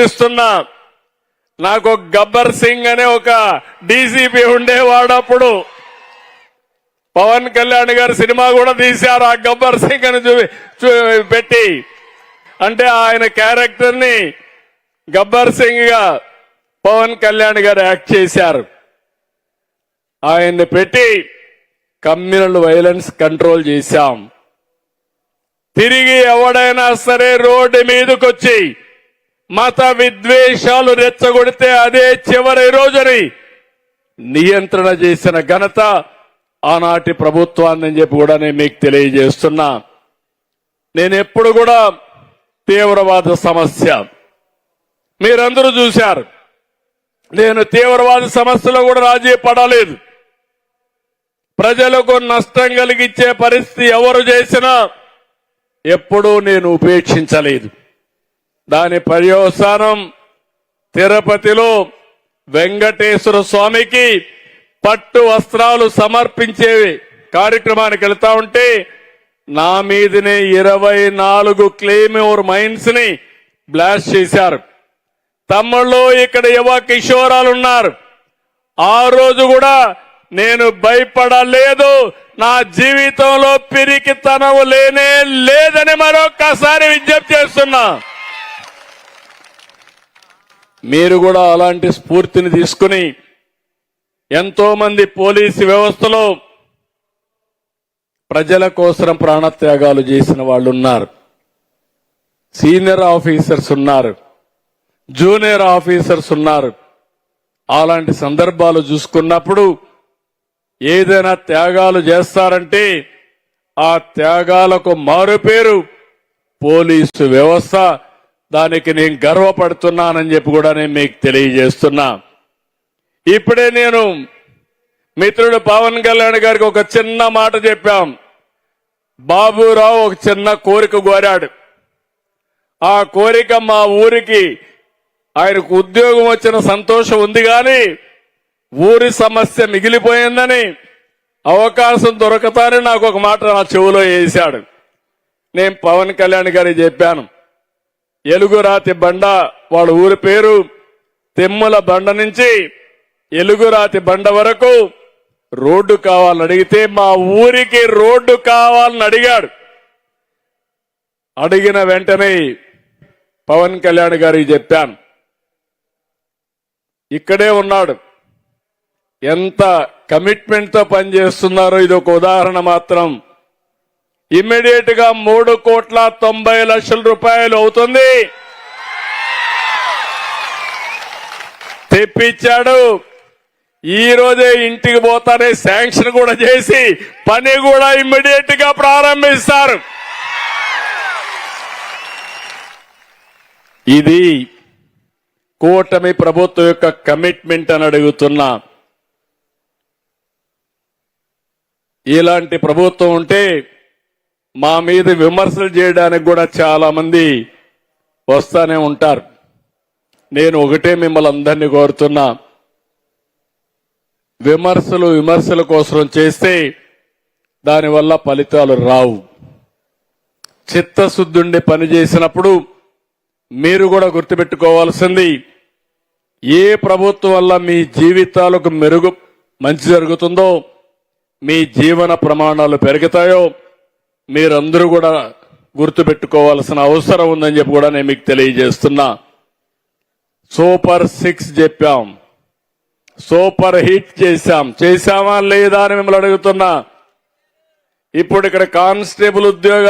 ఇస్తున్నా. నాకు గబ్బర్ సింగ్ అనే ఒక డీసీపీ ఉండేవాడు. అప్పుడు పవన్ కళ్యాణ్ గారు సినిమా కూడా తీశారు ఆ గబ్బర్ సింగ్ అని పెట్టి. అంటే ఆయన క్యారెక్టర్ ని గబ్బర్ సింగ్ గా పవన్ కళ్యాణ్ గారు యాక్ట్ చేశారు. ఆయన్ని పెట్టి కమ్యూనల్ వైలెన్స్ కంట్రోల్ చేశాం. తిరిగి ఎవడైనా సరే రోడ్డు మీదకొచ్చి మత విద్వేషాలు రెచ్చగొడితే అదే చివరి రోజుని నియంత్రణ చేసిన ఘనత ఆనాటి ప్రభుత్వాన్ని చెప్పి కూడా నేను మీకు తెలియజేస్తున్నా. నేను ఎప్పుడు కూడా తీవ్రవాద సమస్య మీరందరూ చూశారు. నేను తీవ్రవాద సమస్యలో కూడా రాజీ పడలేదు. ప్రజలకు నష్టం కలిగించే పరిస్థితి ఎవరు చేసినా ఎప్పుడూ నేను ఉపేక్షించలేదు. దాని పర్యవసానం తిరుపతిలో వెంకటేశ్వర స్వామికి పట్టు వస్త్రాలు సమర్పించే కార్యక్రమానికి వెళ్తా ఉంటే నా మీదనే 24 క్లెయిమోర్ మైన్స్ ని బ్లాస్ట్ చేశారు. తమ్ముళ్ళు ఇక్కడ యువ కిషోరాలున్నారు. ఆ రోజు కూడా నేను భయపడలేదు. నా జీవితంలో పిరికితనం లేనే లేదని మరొక్కసారి విజ్ఞప్తి చేస్తున్నా. మీరు కూడా అలాంటి స్ఫూర్తిని తీసుకుని ఎంతో మంది పోలీసు వ్యవస్థలో ప్రజల కోసం ప్రాణత్యాగాలు చేసిన వాళ్ళు ఉన్నారు. సీనియర్ ఆఫీసర్స్ ఉన్నారు, జూనియర్ ఆఫీసర్స్ ఉన్నారు. అలాంటి సందర్భాలు చూసుకున్నప్పుడు ఏదైనా త్యాగాలు చేస్తారంటే ఆ త్యాగాలకు మారుపేరు పోలీసు వ్యవస్థ. దానికి నేను గర్వపడుతున్నానని చెప్పి కూడా నేను మీకు తెలియజేస్తున్నా. ఇప్పుడే నేను మిత్రుడు పవన్ కళ్యాణ్ గారికి ఒక చిన్న మాట చెప్పాం. బాబురావు ఒక చిన్న కోరిక కోరాడు. ఆ కోరిక మా ఊరికి ఆయనకు ఉద్యోగం వచ్చిన సంతోషం ఉంది కానీ ఊరి సమస్య మిగిలిపోయిందని అవకాశం దొరకతానని నాకు ఒక మాట నా చెవులో వేశాడు. నేను పవన్ కళ్యాణ్ గారికి చెప్పాను, ఎలుగురాతి బండ వాళ్ళ ఊరి పేరు తిమ్మల బండ నుంచి ఎలుగురాతి బండ వరకు రోడ్డు కావాలని అడిగితే మా ఊరికి రోడ్డు కావాలని అడిగాడు. అడిగిన వెంటనే పవన్ కళ్యాణ్ గారికి చెప్పాను. ఇక్కడే ఉన్నాడు. ఎంత కమిట్మెంట్ తో పనిచేస్తున్నారో ఇది ఒక ఉదాహరణ మాత్రం. ఇమ్మీడియట్ గా 3,90,00,000 రూపాయలు అవుతుంది తెప్పించాడు. ఈ రోజే ఇంటికి పోతానే శాంక్షన్ కూడా చేసి పని కూడా ఇమ్మీడియట్ గా ప్రారంభిస్తారు. ఇది కూటమి ప్రభుత్వం యొక్క కమిట్మెంట్ అని అడుగుతున్నా. ఇలాంటి ప్రభుత్వం ఉంటే మా మీద విమర్శలు చేయడానికి కూడా చాలా మంది వస్తానే ఉంటారు. నేను ఒకటే మిమ్మల్ని అందరినీ కోరుతున్నా, విమర్శల కోసం చేస్తే దానివల్ల ఫలితాలు రావు. చిత్తశుద్ధుండి పనిచేసినప్పుడు మీరు కూడా గుర్తుపెట్టుకోవాల్సింది, ఏ ప్రభుత్వం వల్ల మీ జీవితాలకు మంచి జరుగుతుందో, మీ జీవన ప్రమాణాలు పెరుగుతాయో మీరందరూ కూడా గుర్తుపెట్టుకోవాల్సిన అవసరం ఉందని చెప్పి కూడా నేను మీకు తెలియజేస్తున్నా. సూపర్ 6 చెప్పాం, సూపర్ హిట్ చేశామా లేదా అని మిమ్మల్ని అడుగుతున్నా. ఇప్పుడు ఇక్కడ కానిస్టేబుల్ ఉద్యోగాలు